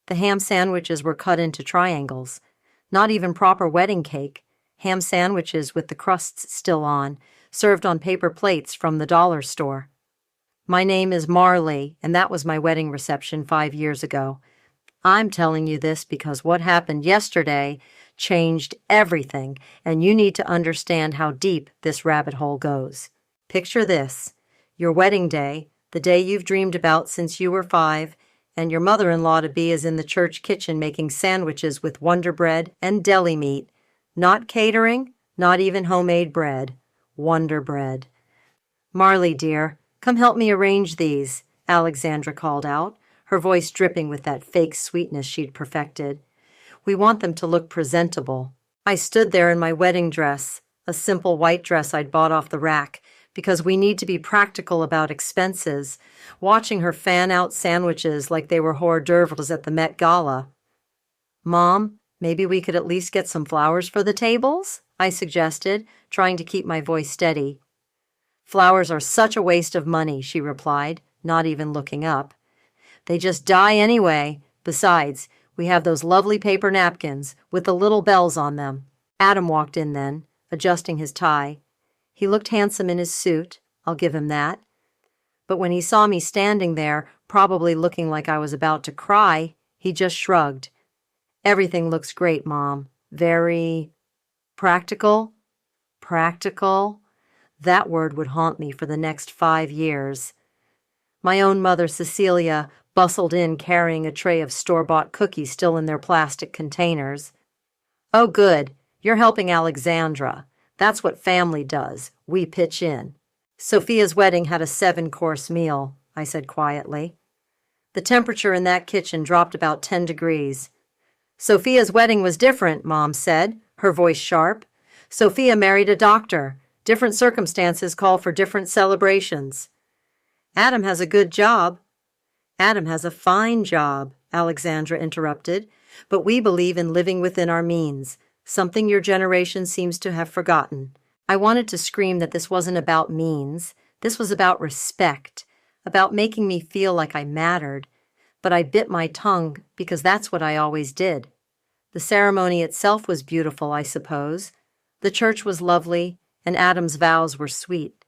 The ham sandwiches were cut into triangles. Not even proper wedding cake. Ham sandwiches with the crusts still on, served on paper plates from the dollar store. My name is Marley, and that was my wedding reception 5 years ago. I'm telling you this because what happened yesterday changed everything, and you need to understand how deep this rabbit hole goes. Picture this: your wedding day, the day you've dreamed about since you were 5, and your mother-in-law-to-be is in the church kitchen making sandwiches with Wonder Bread and deli meat. Not catering, not even homemade bread. Wonder Bread. "Marley, dear, come help me arrange these," Alexandra called out, her voice dripping with that fake sweetness she'd perfected. "We want them to look presentable." I stood there in my wedding dress, a simple white dress I'd bought off the rack, because we need to be practical about expenses, watching her fan out sandwiches like they were hors d'oeuvres at the Met Gala. "Mom, maybe we could at least get some flowers for the tables?" I suggested, trying to keep my voice steady. "Flowers are such a waste of money," she replied, not even looking up. "They just die anyway. Besides, we have those lovely paper napkins with the little bells on them." Adam walked in then, adjusting his tie. He looked handsome in his suit, I'll give him that. But when he saw me standing there, probably looking like I was about to cry, he just shrugged. "Everything looks great, Mom. Very practical." Practical? That word would haunt me for the next 5 years. My own mother, Cecilia, bustled in carrying a tray of store-bought cookies still in their plastic containers. "Oh, good. You're helping Alexandra. That's what family does. We pitch in." "Sophia's wedding had a 7-course meal," I said quietly. The temperature in that kitchen dropped about 10 degrees. "Sophia's wedding was different," Mom said, her voice sharp. "Sophia married a doctor. Different circumstances call for different celebrations." "Adam has a good job." "Adam has a fine job," Alexandra interrupted. "But we believe in living within our means, something your generation seems to have forgotten." I wanted to scream that this wasn't about means. This was about respect, about making me feel like I mattered. But I bit my tongue because that's what I always did. The ceremony itself was beautiful, I suppose. The church was lovely, and Adam's vows were sweet.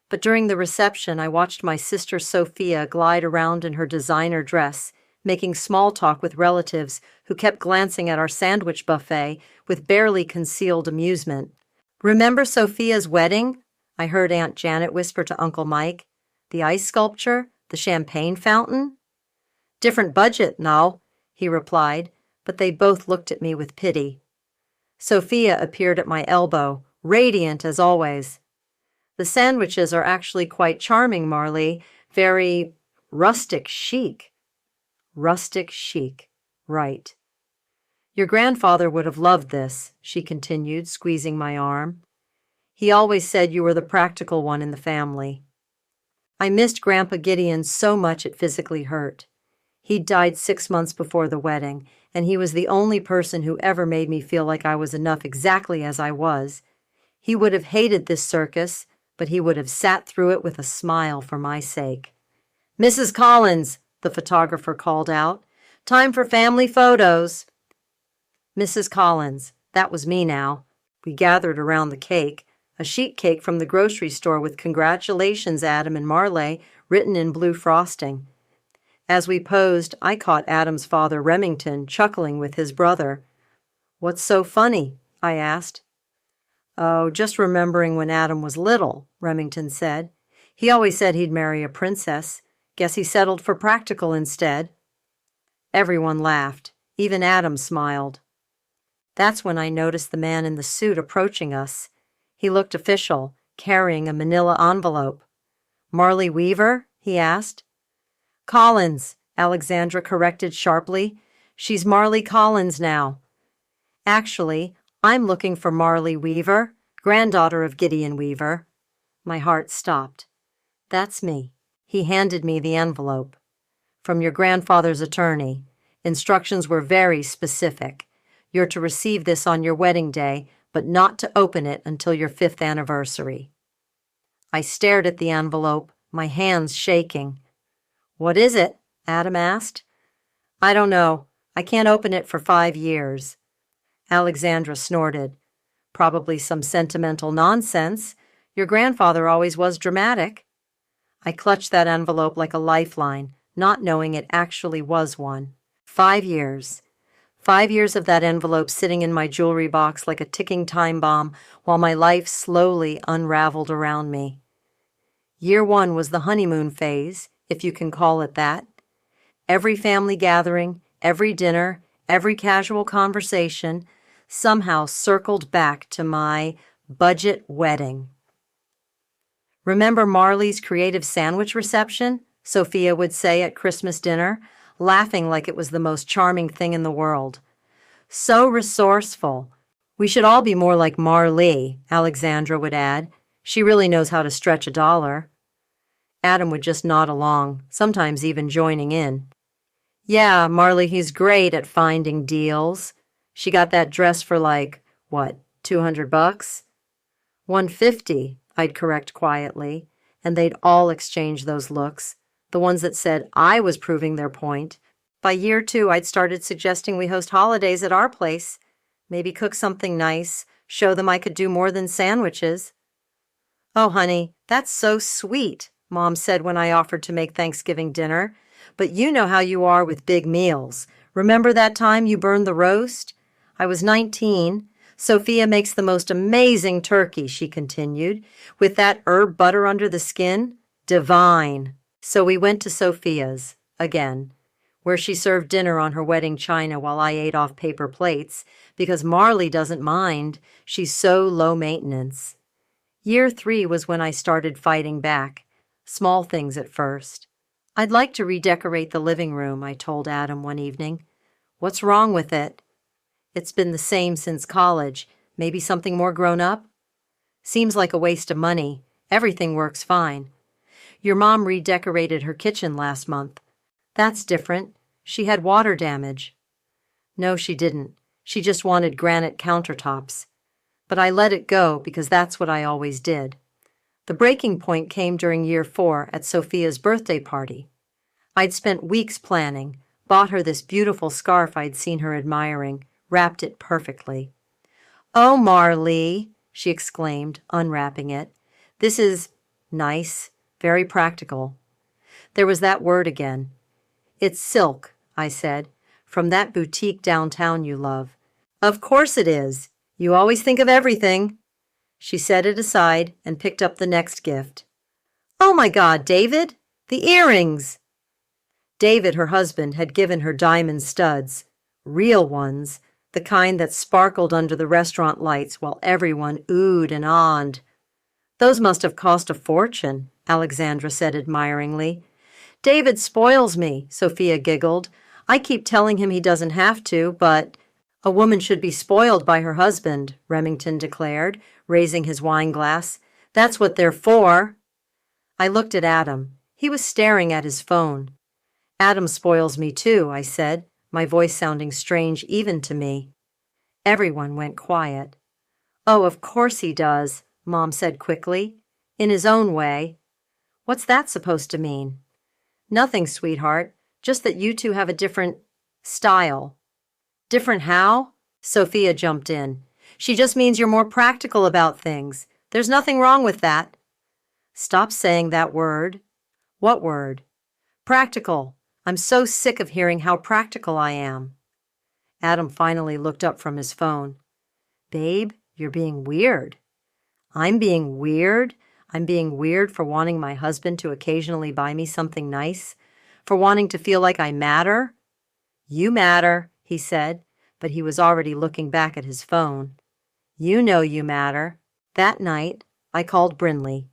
But during the reception, I watched my sister Sophia glide around in her designer dress, making small talk with relatives who kept glancing at our sandwich buffet with barely concealed amusement. "Remember Sophia's wedding?" I heard Aunt Janet whisper to Uncle Mike. "The ice sculpture? The champagne fountain?" "Different budget, no," he replied, but they both looked at me with pity. Sophia appeared at my elbow, radiant as always. "The sandwiches are actually quite charming, Marley. Very rustic chic." Rustic chic. Right. "Your grandfather would have loved this," she continued, squeezing my arm. "He always said you were the practical one in the family." I missed Grandpa Gideon so much it physically hurt. He'd died 6 months before the wedding, and he was the only person who ever made me feel like I was enough exactly as I was. He would have hated this circus, but he would have sat through it with a smile for my sake. "Mrs. Collins," the photographer called out, "time for family photos." Mrs. Collins, that was me now. We gathered around the cake, a sheet cake from the grocery store with "Congratulations, Adam and Marley," written in blue frosting. As we posed, I caught Adam's father, Remington, chuckling with his brother. "What's so funny?" I asked. "Oh, just remembering when Adam was little," Remington said. "He always said he'd marry a princess. Guess he settled for practical instead." Everyone laughed. Even Adam smiled. That's when I noticed the man in the suit approaching us. He looked official, carrying a manila envelope. "Marley Weaver?" he asked. "Collins," Alexandra corrected sharply. "She's Marley Collins now." "Actually, I'm looking for Marley Weaver, granddaughter of Gideon Weaver." My heart stopped. "That's me." He handed me the envelope. "From your grandfather's attorney. Instructions were very specific. You're to receive this on your wedding day, but not to open it until your 5th anniversary." I stared at the envelope, my hands shaking. "What is it?" Adam asked. "I don't know. I can't open it for 5 years. Alexandra snorted. Probably some sentimental nonsense. Your grandfather always was dramatic. I clutched that envelope like a lifeline, not knowing it actually was one. 5 years. 5 years of that envelope sitting in my jewelry box like a ticking time bomb while my life slowly unraveled around me. Year 1 was the honeymoon phase, if you can call it that. Every family gathering, every dinner, every casual conversation somehow circled back to my budget wedding. Remember Marley's creative sandwich reception? Sophia would say at Christmas dinner, laughing like it was the most charming thing in the world. So resourceful. We should all be more like Marley, Alexandra would add. She really knows how to stretch a dollar. Adam would just nod along, sometimes even joining in. Yeah, Marley, he's great at finding deals. She got that dress for like, what, $200? $150, I'd correct quietly, and they'd all exchange those looks, the ones that said I was proving their point. By year 2, I'd started suggesting we host holidays at our place, maybe cook something nice, show them I could do more than sandwiches. Oh, honey, that's so sweet, Mom said when I offered to make Thanksgiving dinner. But you know how you are with big meals. Remember that time you burned the roast? I was 19. Sophia makes the most amazing turkey, she continued, with that herb butter under the skin. Divine. So we went to Sophia's, again, where she served dinner on her wedding china while I ate off paper plates, because Marley doesn't mind. She's so low maintenance. Year 3 was when I started fighting back. Small things at first. I'd like to redecorate the living room, I told Adam one evening. What's wrong with it? It's been the same since college. Maybe something more grown up? Seems like a waste of money. Everything works fine. Your mom redecorated her kitchen last month. That's different. She had water damage. No, she didn't. She just wanted granite countertops. But I let it go because that's what I always did. The breaking point came during year 4 at Sophia's birthday party. I'd spent weeks planning, bought her this beautiful scarf I'd seen her admiring, wrapped it perfectly. Oh, Marley, she exclaimed, unwrapping it. This is nice, very practical. There was that word again. It's silk, I said, from that boutique downtown you love. Of course it is. You always think of everything. She set it aside and picked up the next gift. Oh my God, David! The earrings! David, her husband, had given her diamond studs, real ones, the kind that sparkled under the restaurant lights while everyone oohed and ahed. Those must have cost a fortune, Alexandra said admiringly. David spoils me, Sophia giggled. I keep telling him he doesn't have to, but... A woman should be spoiled by her husband, Remington declared, raising his wine glass. That's what they're for. I looked at Adam. He was staring at his phone. Adam spoils me too, I said, my voice sounding strange even to me. Everyone went quiet. Oh, of course he does, Mom said quickly. In his own way. What's that supposed to mean? Nothing, sweetheart. Just that you two have a different style. Different how? Sophia jumped in. She just means you're more practical about things. There's nothing wrong with that. Stop saying that word. What word? Practical. I'm so sick of hearing how practical I am. Adam finally looked up from his phone. Babe, you're being weird. I'm being weird? I'm being weird for wanting my husband to occasionally buy me something nice? For wanting to feel like I matter? You matter, he said, but he was already looking back at his phone. You know you matter. That night, I called Brinley.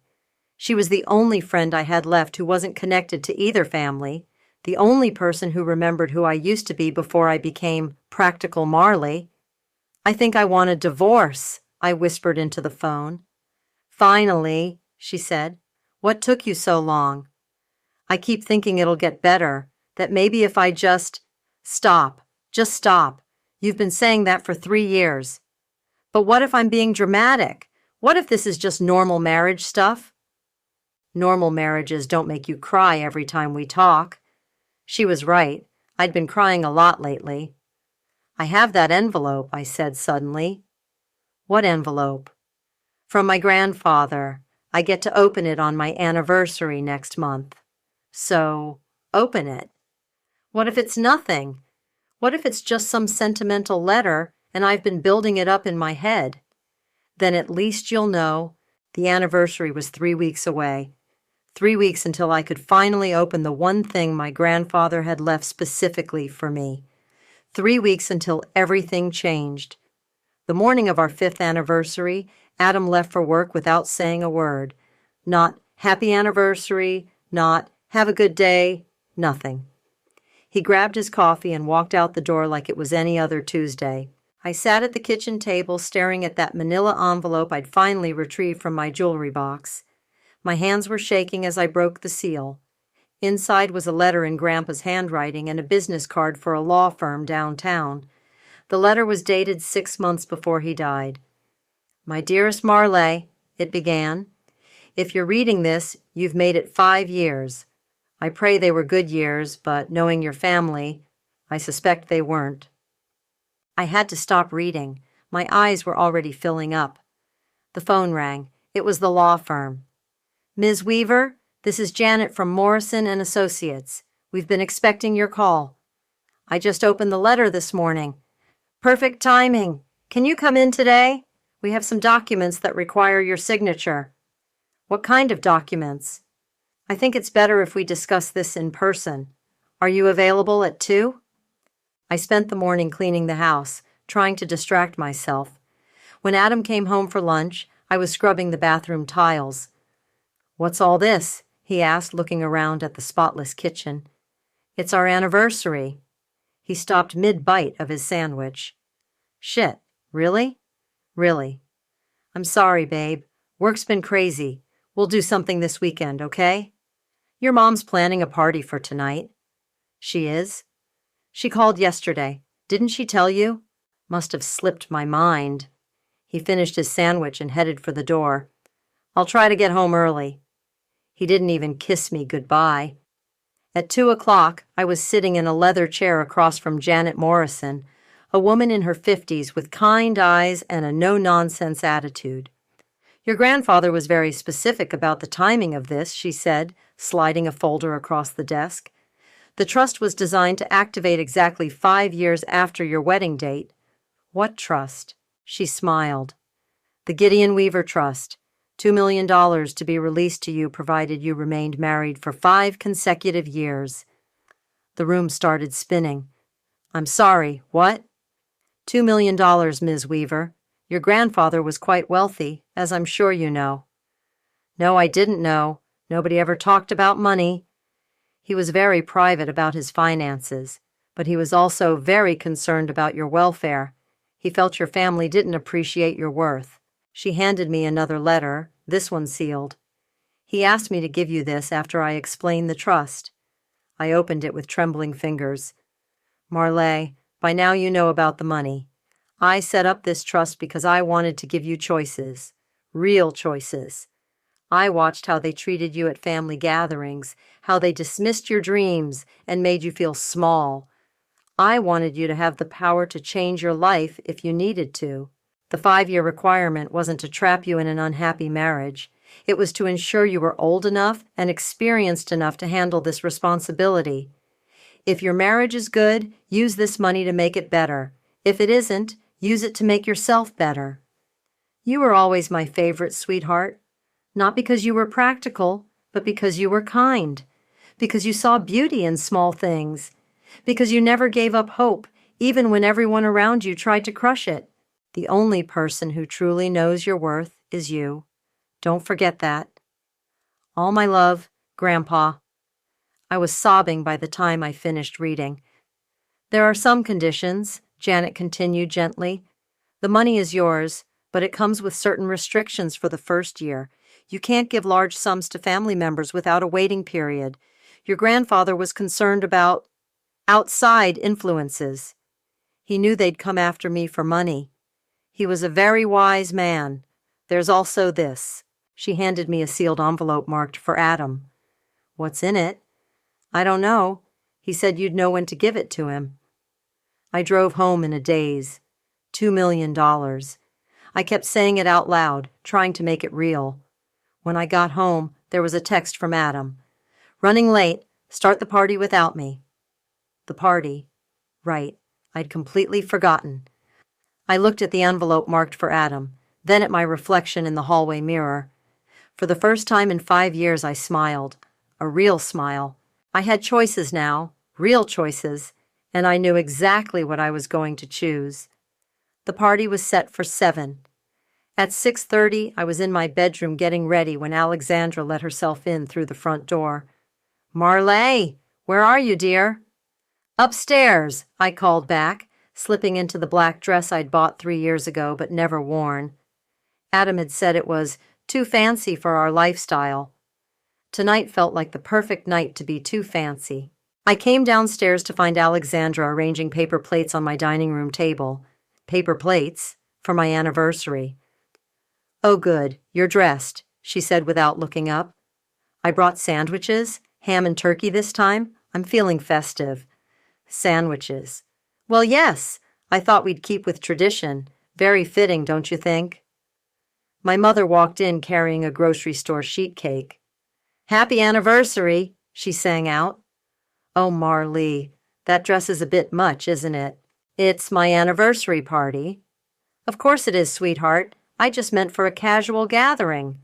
She was the only friend I had left who wasn't connected to either family, the only person who remembered who I used to be before I became Practical Marley. I think I want a divorce, I whispered into the phone. Finally, she said. What took you so long? I keep thinking it'll get better, that maybe if I just... Stop. Just stop. You've been saying that for 3 years. But what if I'm being dramatic? What if this is just normal marriage stuff? Normal marriages don't make you cry every time we talk. She was right. I'd been crying a lot lately. I have that envelope, I said suddenly. What envelope? From my grandfather. I get to open it on my anniversary next month. So, open it. What if it's nothing? What if it's just some sentimental letter and I've been building it up in my head? Then at least you'll know the anniversary was 3 weeks away. 3 weeks until I could finally open the one thing my grandfather had left specifically for me. 3 weeks until everything changed. The morning of our 5th anniversary, Adam left for work without saying a word. Not happy anniversary, not have a good day, nothing. He grabbed his coffee and walked out the door like it was any other Tuesday. I sat at the kitchen table staring at that manila envelope I'd finally retrieved from my jewelry box. My hands were shaking as I broke the seal. Inside was a letter in Grandpa's handwriting and a business card for a law firm downtown. The letter was dated 6 months before he died. My dearest Marley, it began, if you're reading this, you've made it 5 years. I pray they were good years, but knowing your family, I suspect they weren't. I had to stop reading. My eyes were already filling up. The phone rang. It was the law firm. Ms. Weaver, this is Janet from Morrison and Associates. We've been expecting your call. I just opened the letter this morning. Perfect timing. Can you come in today? We have some documents that require your signature. What kind of documents? I think it's better if we discuss this in person. Are you available at 2? I spent the morning cleaning the house, trying to distract myself. When Adam came home for lunch, I was scrubbing the bathroom tiles. What's all this? He asked, looking around at the spotless kitchen. It's our anniversary. He stopped mid-bite of his sandwich. Shit, really? Really. I'm sorry, babe. Work's been crazy. We'll do something this weekend, okay? Your mom's planning a party for tonight. She is? She called yesterday. Didn't she tell you? Must have slipped my mind. He finished his sandwich and headed for the door. I'll try to get home early. He didn't even kiss me goodbye. At 2 o'clock, I was sitting in a leather chair across from Janet Morrison, a woman in her 50s with kind eyes and a no-nonsense attitude. Your grandfather was very specific about the timing of this, she said, sliding a folder across the desk. The trust was designed to activate exactly 5 years after your wedding date. What trust? She smiled. The Gideon Weaver Trust. $2 million to be released to you provided you remained married for 5 consecutive years. The room started spinning. I'm sorry, what? $2 million, Ms. Weaver. Your grandfather was quite wealthy, as I'm sure you know. No, I didn't know. Nobody ever talked about money. He was very private about his finances, but he was also very concerned about your welfare. He felt your family didn't appreciate your worth. She handed me another letter, this one sealed. He asked me to give you this after I explained the trust. I opened it with trembling fingers. Marley, by now you know about the money. I set up this trust because I wanted to give you choices, real choices. I watched how they treated you at family gatherings, how they dismissed your dreams and made you feel small. I wanted you to have the power to change your life if you needed to. The 5-year requirement wasn't to trap you in an unhappy marriage. It was to ensure you were old enough and experienced enough to handle this responsibility. If your marriage is good, use this money to make it better. If it isn't, use it to make yourself better. You were always my favorite, sweetheart. Not because you were practical, but because you were kind. Because you saw beauty in small things. Because you never gave up hope, even when everyone around you tried to crush it. The only person who truly knows your worth is you. Don't forget that. All my love, Grandpa. I was sobbing by the time I finished reading. There are some conditions, Janet continued gently. The money is yours, but it comes with certain restrictions for the first year. You can't give large sums to family members without a waiting period. Your grandfather was concerned about outside influences. He knew they'd come after me for money. He was a very wise man. There's also this. She handed me a sealed envelope marked for Adam. What's in it? I don't know. He said you'd know when to give it to him. I drove home in a daze. $2 million. I kept saying it out loud, trying to make it real. When I got home, there was a text from Adam. Running late. Start the party without me. The party. Right. I'd completely forgotten. I looked at the envelope marked for Adam, then at my reflection in the hallway mirror. For the first time in 5 years, I smiled. A real smile. I had choices now, real choices, and I knew exactly what I was going to choose. The party was set for 7. At 6:30, I was in my bedroom getting ready when Alexandra let herself in through the front door. Marley, where are you, dear? Upstairs, I called back, slipping into the black dress I'd bought 3 years ago but never worn. Adam had said it was too fancy for our lifestyle. Tonight felt like the perfect night to be too fancy. I came downstairs to find Alexandra arranging paper plates on my dining room table. Paper plates? For my anniversary. Oh, good, you're dressed, she said without looking up. I brought sandwiches, ham and turkey this time. I'm feeling festive. Sandwiches. Well, yes, I thought we'd keep with tradition. Very fitting, don't you think? My mother walked in carrying a grocery store sheet cake. Happy anniversary, she sang out. Oh, Marlee, that dress is a bit much, isn't it? It's my anniversary party. Of course it is, sweetheart. I just meant for a casual gathering.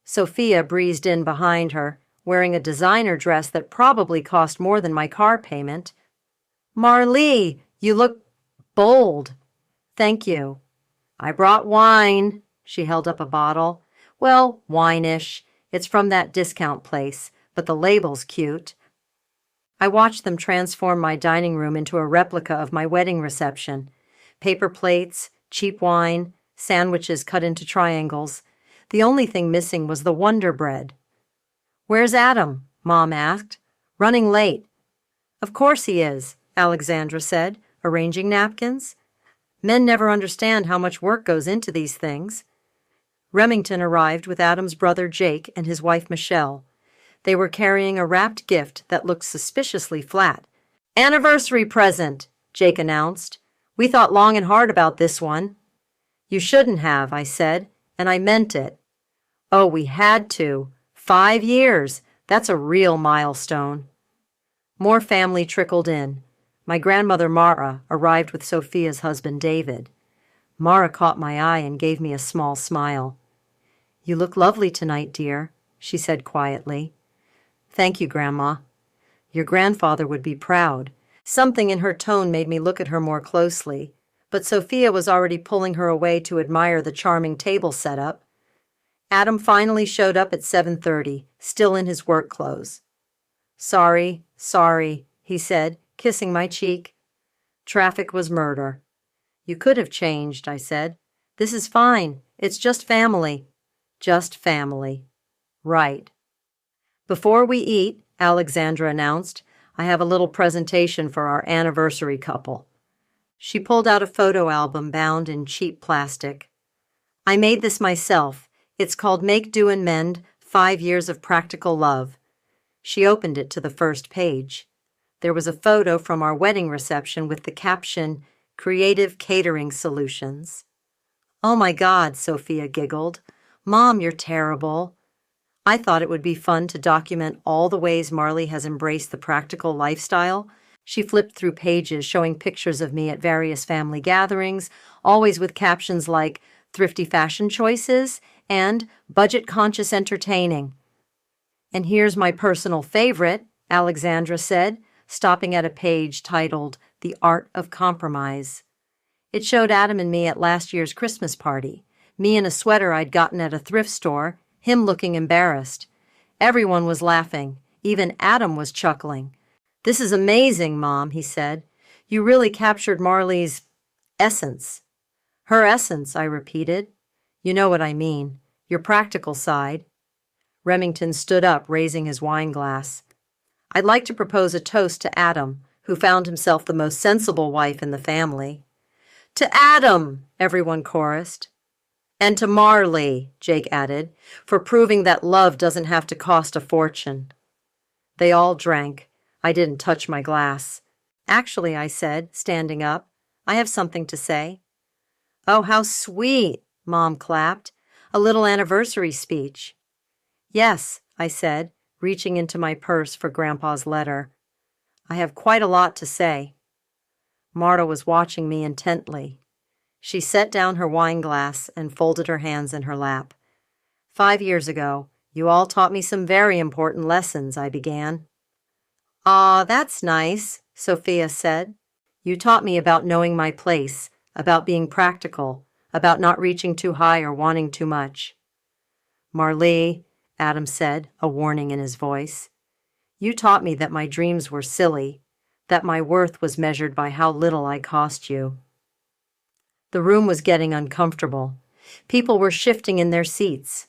Sophia breezed in behind her, wearing a designer dress that probably cost more than my car payment. Marlee, you look bold. Thank you. I brought wine. She held up a bottle. Well, wine-ish. It's from that discount place, but the label's cute. I watched them transform my dining room into a replica of my wedding reception. Paper plates, cheap wine, sandwiches cut into triangles. The only thing missing was the Wonder Bread. Where's Adam? Mom asked. Running late. Of course he is, Alexandra said, arranging napkins. Men never understand how much work goes into these things. Remington arrived with Adam's brother Jake and his wife Michelle. They were carrying a wrapped gift that looked suspiciously flat. Anniversary present, Jake announced. We thought long and hard about this one. You shouldn't have, I said, and I meant it. Oh, we had to. 5 years. That's a real milestone. More family trickled in. My grandmother Mara arrived with Sophia's husband David. Mara caught my eye and gave me a small smile. You look lovely tonight, dear, she said quietly. Thank you, Grandma. Your grandfather would be proud. Something in her tone made me look at her more closely, but Sophia was already pulling her away to admire the charming table setup. Adam finally showed up at 7:30, still in his work clothes. Sorry, he said, kissing my cheek. Traffic was murder. You could have changed, I said. This is fine. It's just family. Just family. Right. Before we eat, Alexandra announced, I have a little presentation for our anniversary couple. She pulled out a photo album bound in cheap plastic. I made this myself. It's called Make Do and Mend, 5 Years of Practical Love. She opened it to the first page. There was a photo from our wedding reception with the caption, Creative Catering Solutions. Oh my God, Sophia giggled. Mom, you're terrible. I thought it would be fun to document all the ways Marlee has embraced the practical lifestyle. She flipped through pages showing pictures of me at various family gatherings, always with captions like thrifty fashion choices and budget-conscious entertaining. And here's my personal favorite, Alexandra said, stopping at a page titled The Art of Compromise. It showed Adam and me at last year's Christmas party, me in a sweater I'd gotten at a thrift store, him looking embarrassed. Everyone was laughing. Even Adam was chuckling. This is amazing, Mom, he said. You really captured Marlee's essence. Her essence, I repeated. You know what I mean. Your practical side. Remington stood up, raising his wine glass. I'd like to propose a toast to Adam, who found himself the most sensible wife in the family. To Adam, everyone chorused. And to Marlee, Jake added, for proving that love doesn't have to cost a fortune. They all drank. I didn't touch my glass. Actually, I said, standing up, I have something to say. Oh, how sweet, Mom clapped. A little anniversary speech. Yes, I said, reaching into my purse for Grandpa's letter. I have quite a lot to say. Marta was watching me intently. She set down her wine glass and folded her hands in her lap. 5 years ago, you all taught me some very important lessons, I began. Ah, that's nice, Sophia said. You taught me about knowing my place, about being practical, about not reaching too high or wanting too much. Marlee, Adam said, a warning in his voice. You taught me that my dreams were silly, that my worth was measured by how little I cost you. The room was getting uncomfortable. People were shifting in their seats.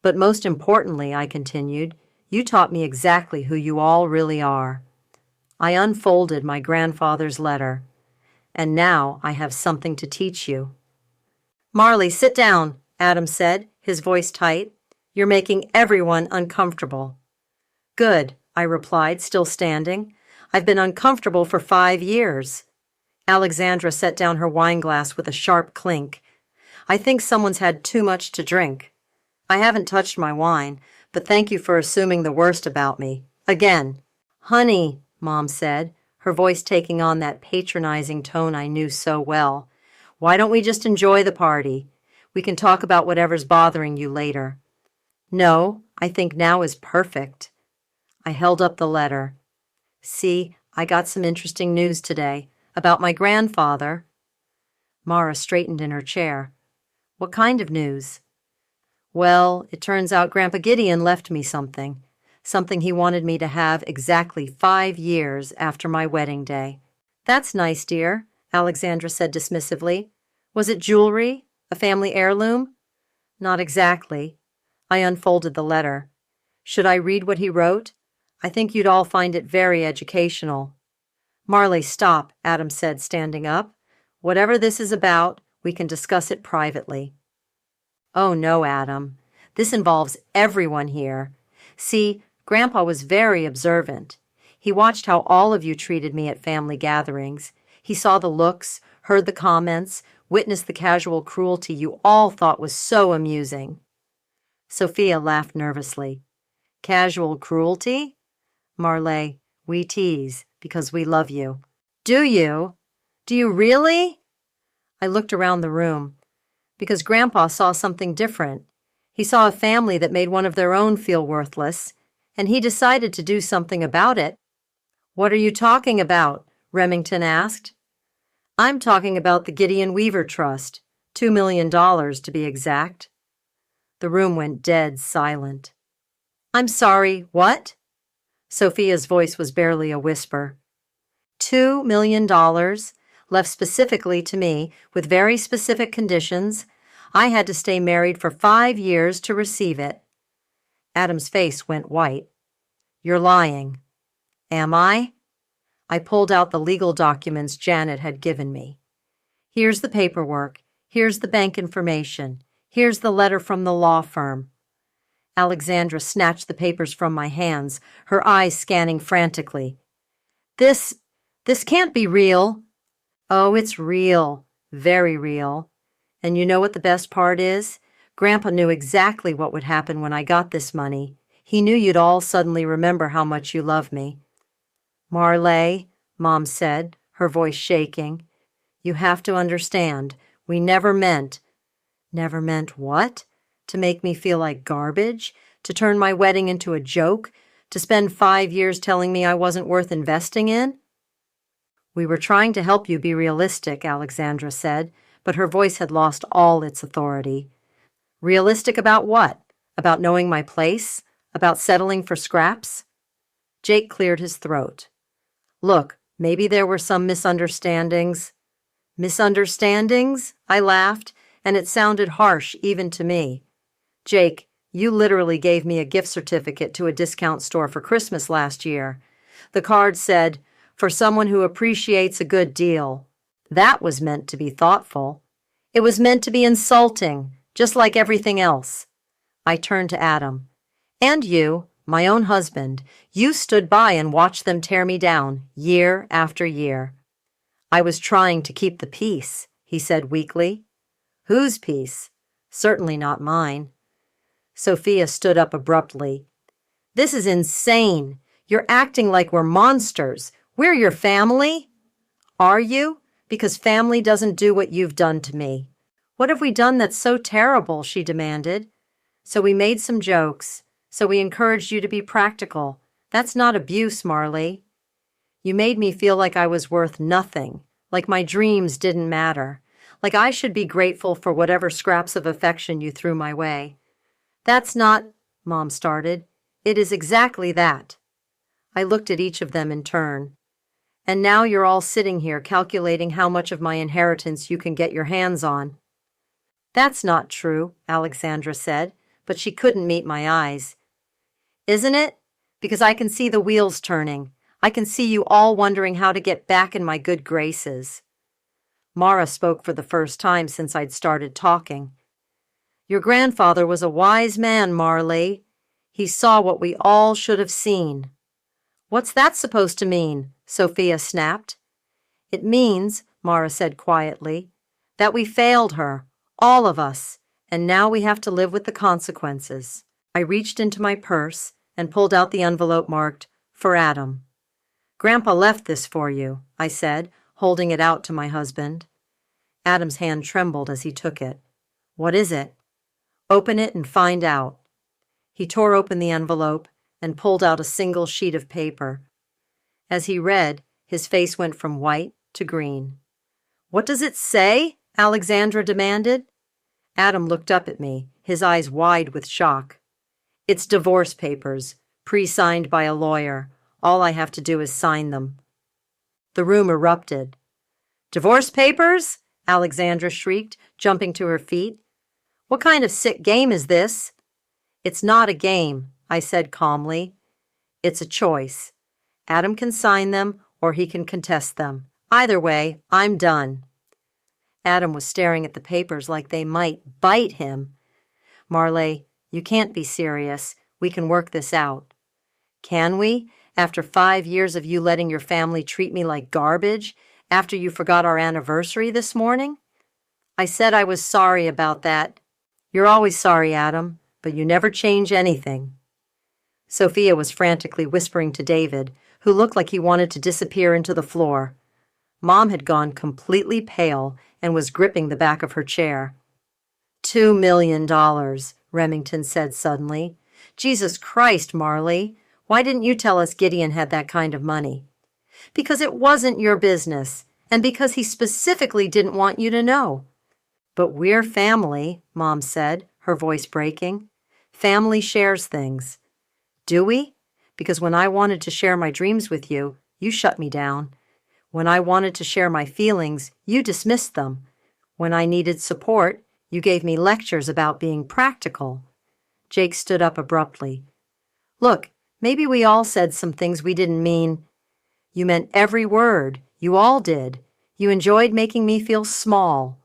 But most importantly, I continued, you taught me exactly who you all really are. I unfolded my grandfather's letter, and now I have something to teach you. Marlee, sit down, Adam said, his voice tight. You're making everyone uncomfortable. Good, I replied, still standing. I've been uncomfortable for 5 years. Alexandra set down her wine glass with a sharp clink. I think someone's had too much to drink. I haven't touched my wine, but thank you for assuming the worst about me. Again. Honey, Mom said, her voice taking on that patronizing tone I knew so well. Why don't we just enjoy the party? We can talk about whatever's bothering you later. No, I think now is perfect. I held up the letter. See, I got some interesting news today about my grandfather. Mara straightened in her chair. What kind of news? Well, it turns out Grandpa Gideon left me something he wanted me to have exactly 5 years after my wedding day. That's nice, dear, Alexandra said dismissively. Was it jewelry? A family heirloom? Not exactly. I unfolded the letter. Should I read what he wrote? I think you'd all find it very educational. Marlee, stop, Adam said, standing up. Whatever this is about, we can discuss it privately. Oh, no, Adam. This involves everyone here. See, Grandpa was very observant. He watched how all of you treated me at family gatherings. He saw the looks, heard the comments, witnessed the casual cruelty you all thought was so amusing. Sophia laughed nervously. Casual cruelty? Marlee, we tease because we love you. Do you? Do you really? I looked around the room because Grandpa saw something different. He saw a family that made one of their own feel worthless, and he decided to do something about it. What are you talking about? Remington asked. I'm talking about the Gideon Weaver Trust, $2 million to be exact. The room went dead silent. I'm sorry, what? Sophia's voice was barely a whisper. $2 million, left specifically to me, with very specific conditions. I had to stay married for 5 years to receive it. Adam's face went white. You're lying. Am I? I pulled out the legal documents Janet had given me. Here's the paperwork. Here's the bank information. Here's the letter from the law firm. Alexandra snatched the papers from my hands, her eyes scanning frantically. This can't be real. Oh, it's real. Very real. And you know what the best part is? Grandpa knew exactly what would happen when I got this money. He knew you'd all suddenly remember how much you love me. Marlee, Mom said, her voice shaking, you have to understand, we never meant. Never meant what? To make me feel like garbage? To turn my wedding into a joke? To spend 5 years telling me I wasn't worth investing in? We were trying to help you be realistic, Alexandra said, but her voice had lost all its authority. Realistic about what? About knowing my place? About settling for scraps? Jake cleared his throat. Look, maybe there were some misunderstandings. Misunderstandings? I laughed, and it sounded harsh even to me. Jake, you literally gave me a gift certificate to a discount store for Christmas last year. The card said, for someone who appreciates a good deal. That was meant to be thoughtful. It was meant to be insulting, just like everything else. I turned to Adam. And you, My own husband. You stood by and watched them tear me down, year after year. I was trying to keep the peace, he said weakly. Whose peace? Certainly not mine. Sophia stood up abruptly. This is insane. You're acting like we're monsters. We're your family. Are you? Because family doesn't do what you've done to me. What have we done that's so terrible? She demanded. So we made some jokes. So we encouraged you to be practical. That's not abuse, Marley. You made me feel like I was worth nothing, like my dreams didn't matter, like I should be grateful for whatever scraps of affection you threw my way. That's not, Mom started. It is exactly that. I looked at each of them in turn. And now you're all sitting here calculating how much of my inheritance you can get your hands on. That's not true, Alexandra said, but she couldn't meet my eyes. Isn't it? Because I can see the wheels turning. I can see you all wondering how to get back in my good graces. Mara spoke for the first time since I'd started talking. Your grandfather was a wise man, Marley. He saw what we all should have seen. What's that supposed to mean? Sophia snapped. It means, Mara said quietly, that we failed her, all of us, and now we have to live with the consequences. I reached into my purse and pulled out the envelope marked, For Adam. Grandpa left this for you, I said, holding it out to my husband. Adam's hand trembled as he took it. What is it? Open it and find out. He tore open the envelope and pulled out a single sheet of paper. As he read, his face went from white to green. What does it say? Alexandra demanded. Adam looked up at me, his eyes wide with shock. It's divorce papers, pre-signed by a lawyer. All I have to do is sign them. The room erupted. Divorce papers? Alexandra shrieked, jumping to her feet. What kind of sick game is this? It's not a game, I said calmly. It's a choice. Adam can sign them or he can contest them. Either way, I'm done. Adam was staring at the papers like they might bite him. Marley, you can't be serious. We can work this out. Can we? After 5 years of you letting your family treat me like garbage? After you forgot our anniversary this morning? I said I was sorry about that. You're always sorry, Adam, but you never change anything. Sophia was frantically whispering to David, who looked like he wanted to disappear into the floor. Mom had gone completely pale and was gripping the back of her chair. $2 million, Remington said suddenly. Jesus Christ, Marley, why didn't you tell us Gideon had that kind of money? Because it wasn't your business, and because he specifically didn't want you to know. But we're family, Mom said, her voice breaking. Family shares things. Do we? Because when I wanted to share my dreams with you, you shut me down. When I wanted to share my feelings, you dismissed them. When I needed support, you gave me lectures about being practical. Jake stood up abruptly. Look, maybe we all said some things we didn't mean. You meant every word. You all did. You enjoyed making me feel small.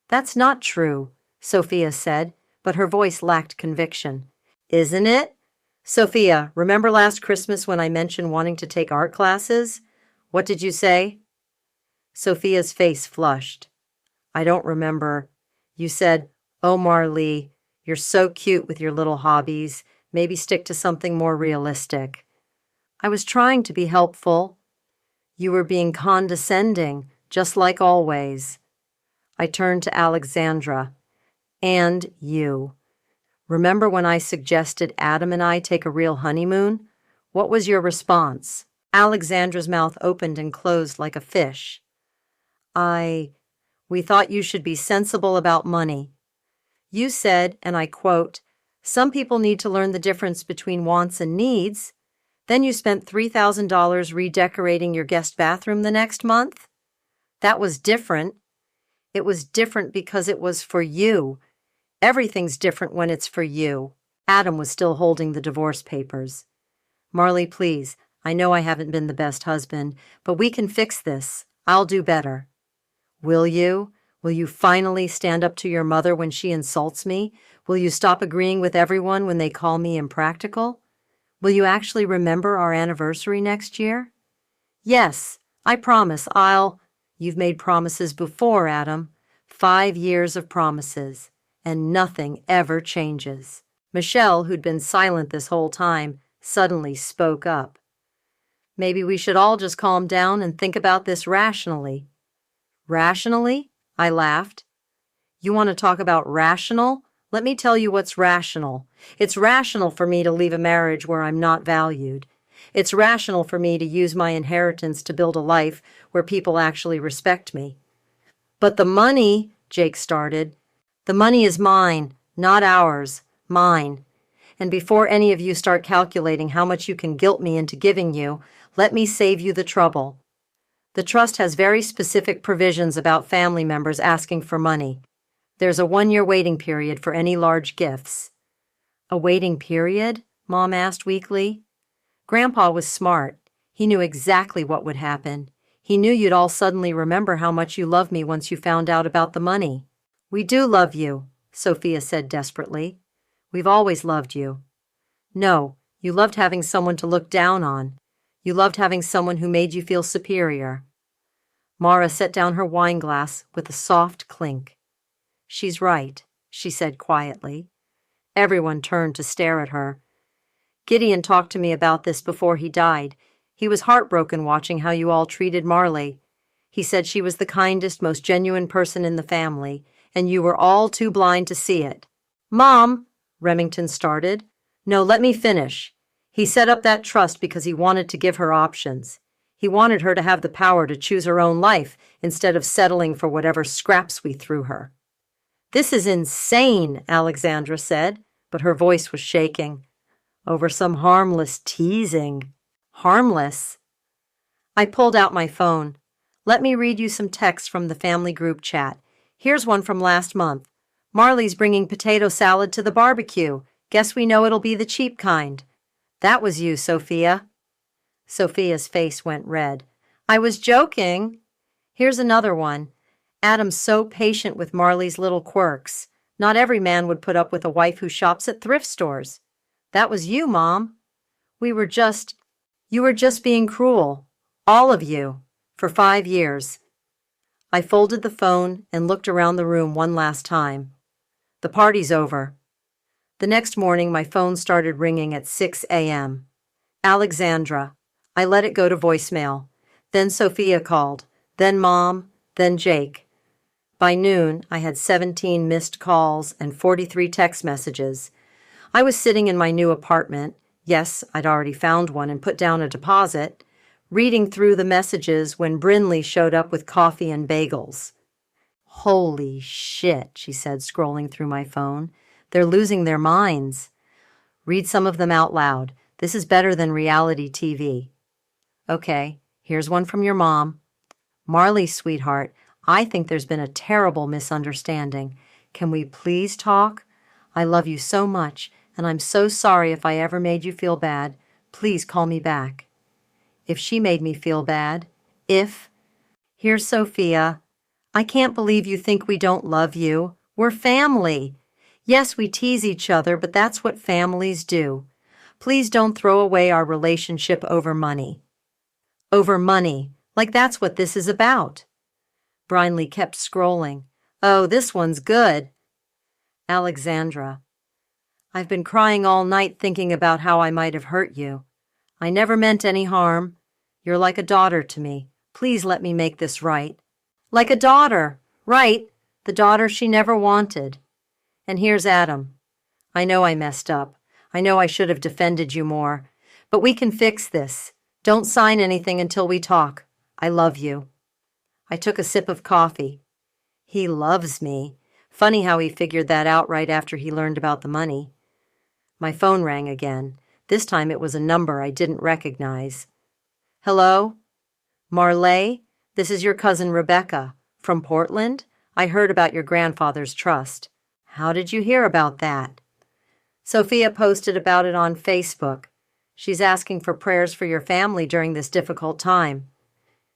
That's not true, Sophia said, but her voice lacked conviction. Isn't it? Sophia, remember last Christmas when I mentioned wanting to take art classes? What did you say? Sophia's face flushed. I don't remember. You said, Oh, Marley, you're so cute with your little hobbies. Maybe stick to something more realistic. I was trying to be helpful. You were being condescending, just like always. I turned to Alexandra. And you. Remember when I suggested Adam and I take a real honeymoon? What was your response? Alexandra's mouth opened and closed like a fish. We thought you should be sensible about money. You said, and I quote, some people need to learn the difference between wants and needs. Then you spent $3,000 redecorating your guest bathroom the next month? That was different. It was different because it was for you. Everything's different when it's for you. Adam was still holding the divorce papers. Marley, please, I know I haven't been the best husband, but we can fix this. I'll do better. Will you? Will you finally stand up to your mother when she insults me? Will you stop agreeing with everyone when they call me impractical? Will you actually remember our anniversary next year? Yes, I promise You've made promises before, Adam. 5 years of promises, and nothing ever changes. Michelle, who'd been silent this whole time, suddenly spoke up. Maybe we should all just calm down and think about this rationally. Rationally? I laughed. You want to talk about rational? Let me tell you what's rational. It's rational for me to leave a marriage where I'm not valued. It's rational for me to use my inheritance to build a life where people actually respect me. But the money, Jake started, the money is mine, not ours, mine. And before any of you start calculating how much you can guilt me into giving you, let me save you the trouble. The trust has very specific provisions about family members asking for money. There's a 1-year waiting period for any large gifts. A waiting period? Mom asked weakly. Grandpa was smart. He knew exactly what would happen. He knew you'd all suddenly remember how much you love me once you found out about the money. We do love you, Sophia said desperately. We've always loved you. No, you loved having someone to look down on. You loved having someone who made you feel superior. Mara set down her wine glass with a soft clink. She's right, she said quietly. Everyone turned to stare at her. Gideon talked to me about this before he died. He was heartbroken watching how you all treated Marley. He said she was the kindest, most genuine person in the family, and you were all too blind to see it. Mom, Remington started. No, let me finish. He set up that trust because he wanted to give her options. He wanted her to have the power to choose her own life instead of settling for whatever scraps we threw her. This is insane, Alexandra said, but her voice was shaking. Over some harmless teasing. Harmless? I pulled out my phone. Let me read you some texts from the family group chat. Here's one from last month. Marley's bringing potato salad to the barbecue. Guess we know it'll be the cheap kind. That was you, Sophia. Sophia's face went red. I was joking. Here's another one. Adam's so patient with Marley's little quirks. Not every man would put up with a wife who shops at thrift stores. That was you, Mom. You were just being cruel. All of you. For 5 years. I folded the phone and looked around the room one last time. The party's over. The next morning, my phone started ringing at 6 a.m. Alexandra. I let it go to voicemail. Then Sophia called. Then Mom. Then Jake. By noon, I had 17 missed calls and 43 text messages. I was sitting in my new apartment. Yes, I'd already found one and put down a deposit, reading through the messages when Brinley showed up with coffee and bagels. Holy shit, she said, scrolling through my phone. They're losing their minds. Read some of them out loud. This is better than reality TV. Okay, here's one from your mom. Marley, sweetheart, I think there's been a terrible misunderstanding. Can we please talk? I love you so much, and I'm so sorry if I ever made you feel bad. Please call me back. If she made me feel bad. Here's Sophia. I can't believe you think we don't love you. We're family. Yes, we tease each other, but that's what families do. Please don't throw away our relationship over money. Over money, like that's what this is about. Brinley kept scrolling. Oh, this one's good. Alexandra. I've been crying all night thinking about how I might have hurt you. I never meant any harm. You're like a daughter to me. Please let me make this right. Like a daughter. Right. The daughter she never wanted. And here's Adam. I know I messed up. I know I should have defended you more. But we can fix this. Don't sign anything until we talk. I love you. I took a sip of coffee. He loves me. Funny how he figured that out right after he learned about the money. My phone rang again. This time it was a number I didn't recognize. Hello? Marley? This is your cousin Rebecca. From Portland? I heard about your grandfather's trust. How did you hear about that? Sophia posted about it on Facebook. She's asking for prayers for your family during this difficult time.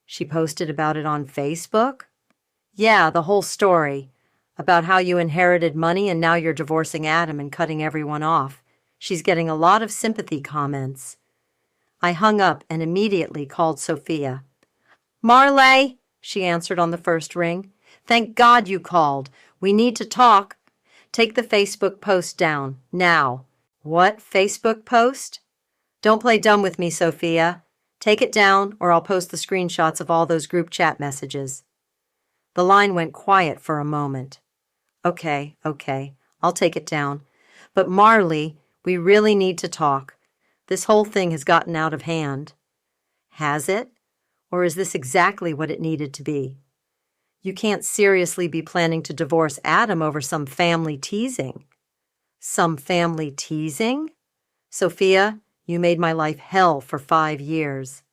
She posted about it on Facebook? Yeah, the whole story. About how you inherited money and now you're divorcing Adam and cutting everyone off. She's getting a lot of sympathy comments. I hung up and immediately called Sophia. Marley, she answered on the first ring. Thank God you called. We need to talk. Take the Facebook post down, now. What Facebook post? Don't play dumb with me, Sophia. Take it down, or I'll post the screenshots of all those group chat messages. The line went quiet for a moment. Okay, I'll take it down. But Marley, we really need to talk. This whole thing has gotten out of hand. Has it? Or is this exactly what it needed to be? You can't seriously be planning to divorce Adam over some family teasing. Some family teasing? Sophia, you made my life hell for 5 years.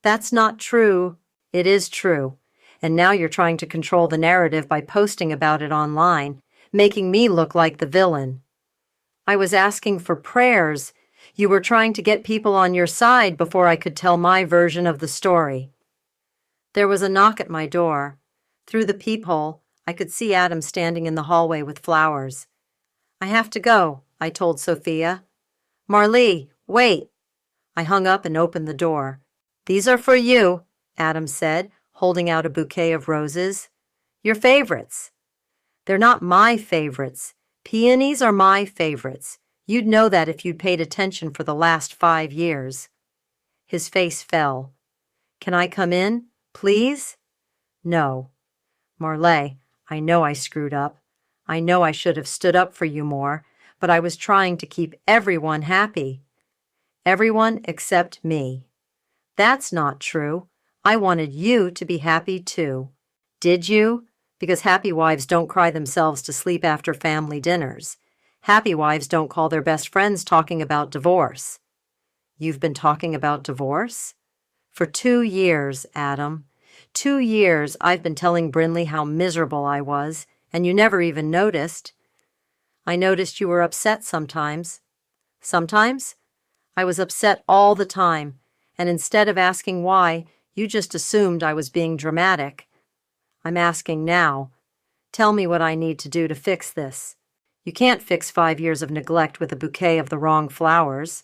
That's not true. It is true. And now you're trying to control the narrative by posting about it online, making me look like the villain. I was asking for prayers. You were trying to get people on your side before I could tell my version of the story. There was a knock at my door. Through the peephole, I could see Adam standing in the hallway with flowers. I have to go, I told Sophia. Marley, wait. I hung up and opened the door. These are for you, Adam said, holding out a bouquet of roses. Your favorites. They're not my favorites. Peonies are my favorites. You'd know that if you'd paid attention for the last 5 years. His face fell. Can I come in, please? No. Marley, I know I screwed up. I know I should have stood up for you more, but I was trying to keep everyone happy. Everyone except me. That's not true. I wanted you to be happy too. Did you? Because happy wives don't cry themselves to sleep after family dinners. Happy wives don't call their best friends talking about divorce. You've been talking about divorce? For 2 years, Adam. 2 years I've been telling Brinley how miserable I was, and you never even noticed. I noticed you were upset sometimes. Sometimes? I was upset all the time, and instead of asking why, you just assumed I was being dramatic. I'm asking now. Tell me what I need to do to fix this. You can't fix 5 years of neglect with a bouquet of the wrong flowers.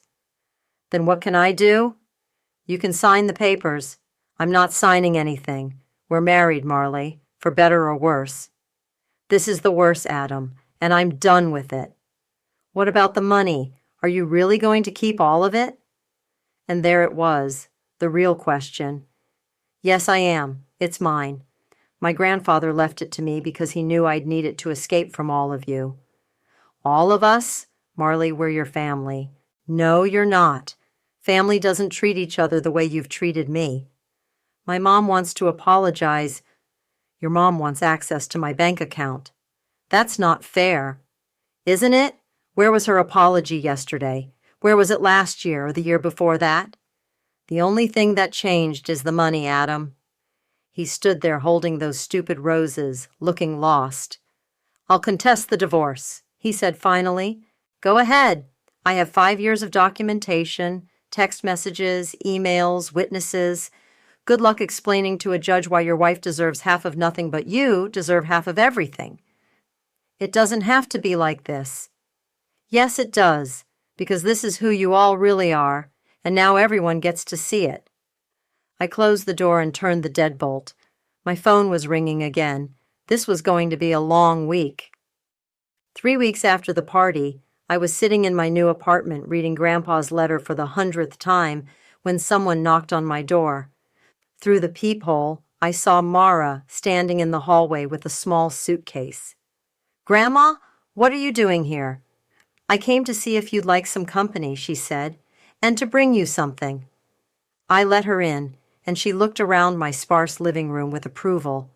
Then what can I do? You can sign the papers. I'm not signing anything. We're married, Marley, for better or worse. This is the worst, Adam, and I'm done with it. What about the money? Are you really going to keep all of it? And there it was, the real question. Yes, I am. It's mine. My grandfather left it to me because he knew I'd need it to escape from all of you. All of us? Marley, we're your family. No, you're not. Family doesn't treat each other the way you've treated me. My mom wants to apologize. Your mom wants access to my bank account. That's not fair. Isn't it? Where was her apology yesterday? Where was it last year or the year before that? The only thing that changed is the money, Adam. He stood there holding those stupid roses, looking lost. I'll contest the divorce, he said finally. Go ahead. I have 5 years of documentation, text messages, emails, witnesses. Good luck explaining to a judge why your wife deserves half of nothing but you deserve half of everything. It doesn't have to be like this. Yes, it does, because this is who you all really are, and now everyone gets to see it. I closed the door and turned the deadbolt. My phone was ringing again. This was going to be a long week. 3 weeks after the party, I was sitting in my new apartment reading Grandpa's letter for the 100th time when someone knocked on my door. Through the peephole, I saw Mara standing in the hallway with a small suitcase. Grandma, what are you doing here? I came to see if you'd like some company, she said, and to bring you something. I let her in, and she looked around my sparse living room with approval.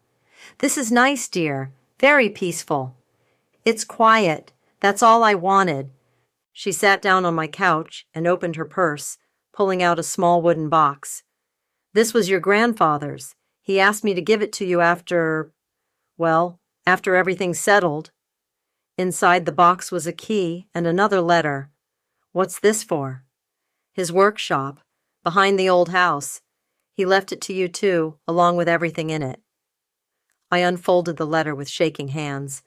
This is nice, dear. Very peaceful. It's quiet. That's all I wanted. She sat down on my couch and opened her purse, pulling out a small wooden box. This was your grandfather's. He asked me to give it to you after everything's settled. Inside the box was a key and another letter. What's this for? His workshop, behind the old house. He left it to you too, along with everything in it. I unfolded the letter with shaking hands.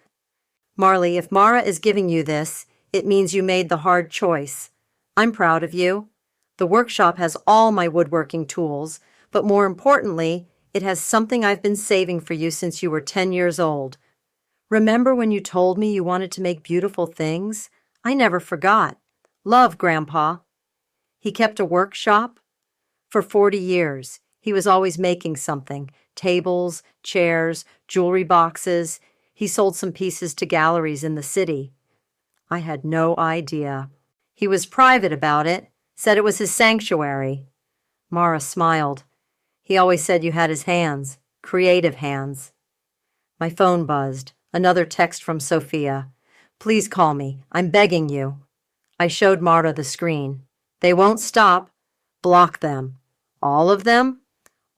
Marley, if Mara is giving you this, It means you made the hard choice. I'm proud of you. The workshop has all my woodworking tools, but more importantly, it has something I've been saving for you since you were 10 years old. Remember when you told me you wanted to make beautiful things? I never forgot. Love, Grandpa. He kept a workshop for 40 years. He was always making something: tables, chairs, jewelry boxes. He sold some pieces to galleries in the city. I had no idea. He was private about it, said it was his sanctuary. Mara smiled. He always said you had his hands, creative hands. My phone buzzed. Another text from Sophia. Please call me. I'm begging you. I showed Mara the screen. They won't stop. Block them. All of them?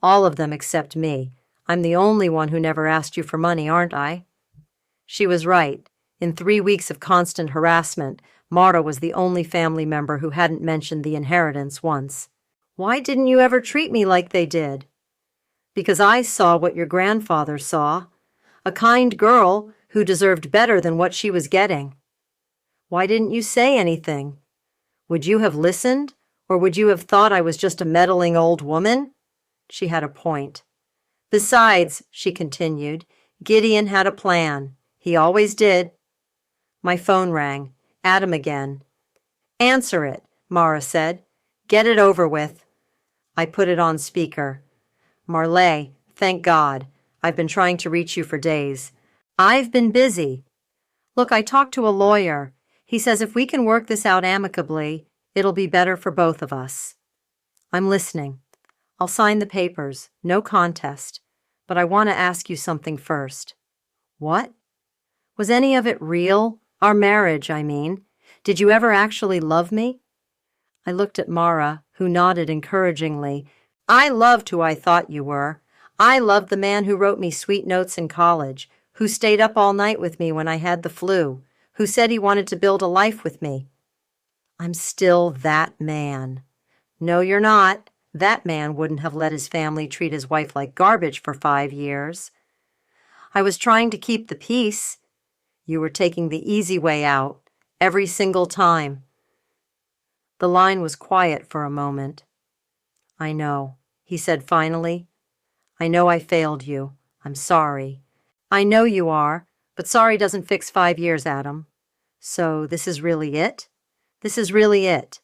All of them except me. I'm the only one who never asked you for money, aren't I? She was right. In 3 weeks of constant harassment, Mara was the only family member who hadn't mentioned the inheritance once. Why didn't you ever treat me like they did? Because I saw what your grandfather saw. A kind girl who deserved better than what she was getting. Why didn't you say anything? Would you have listened, or would you have thought I was just a meddling old woman? She had a point. Besides, she continued, Gideon had a plan. He always did. My phone rang. Adam again. Answer it, Mara said. Get it over with. I put it on speaker. Marley, thank God. I've been trying to reach you for days. I've been busy. Look, I talked to a lawyer. He says if we can work this out amicably, it'll be better for both of us. I'm listening. I'll sign the papers. No contest. But I want to ask you something first. What? Was any of it real? Our marriage, I mean. Did you ever actually love me? I looked at Mara, who nodded encouragingly. I loved who I thought you were. I loved the man who wrote me sweet notes in college, who stayed up all night with me when I had the flu, who said he wanted to build a life with me. I'm still that man. No, you're not. That man wouldn't have let his family treat his wife like garbage for 5 years. I was trying to keep the peace. You were taking the easy way out, every single time. The line was quiet for a moment. I know, he said finally. I know I failed you. I'm sorry. I know you are, but sorry doesn't fix 5 years, Adam. So this is really it? This is really it.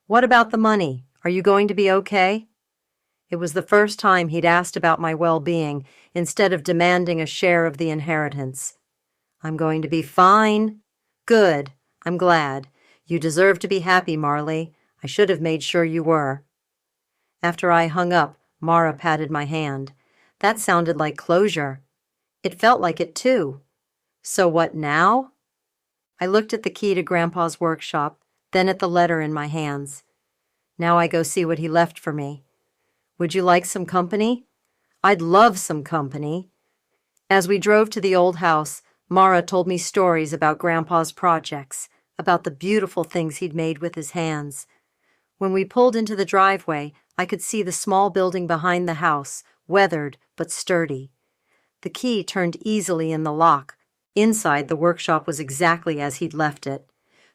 What about the money? Are you going to be okay? It was the first time he'd asked about my well-being instead of demanding a share of the inheritance. I'm going to be fine. Good. I'm glad. You deserve to be happy, Marley. I should have made sure you were. After I hung up, Mara patted my hand. That sounded like closure. It felt like it, too. So what now? I looked at the key to Grandpa's workshop, then at the letter in my hands. Now I go see what he left for me. Would you like some company? I'd love some company. As we drove to the old house, Mara told me stories about Grandpa's projects, about the beautiful things he'd made with his hands. When we pulled into the driveway, I could see the small building behind the house, weathered but sturdy. The key turned easily in the lock. Inside, the workshop was exactly as he'd left it.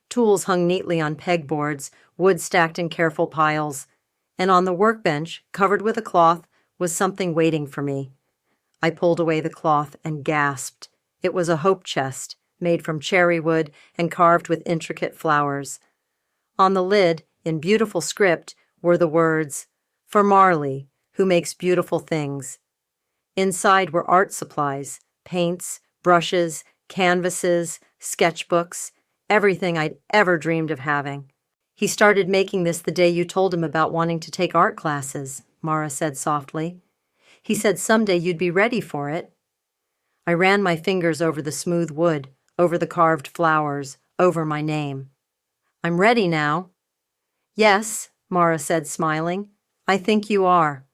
Tools hung neatly on pegboards, wood stacked in careful piles, and on the workbench, covered with a cloth, was something waiting for me. I pulled away the cloth and gasped. It was a hope chest, made from cherry wood and carved with intricate flowers. On the lid, in beautiful script, were the words, "For Marley, who makes beautiful things." Inside were art supplies, paints, brushes, canvases, sketchbooks, everything I'd ever dreamed of having. He started making this the day you told him about wanting to take art classes, Mara said softly. He said someday you'd be ready for it. I ran my fingers over the smooth wood, over the carved flowers, over my name. I'm ready now. Yes, Mara said, smiling. I think you are.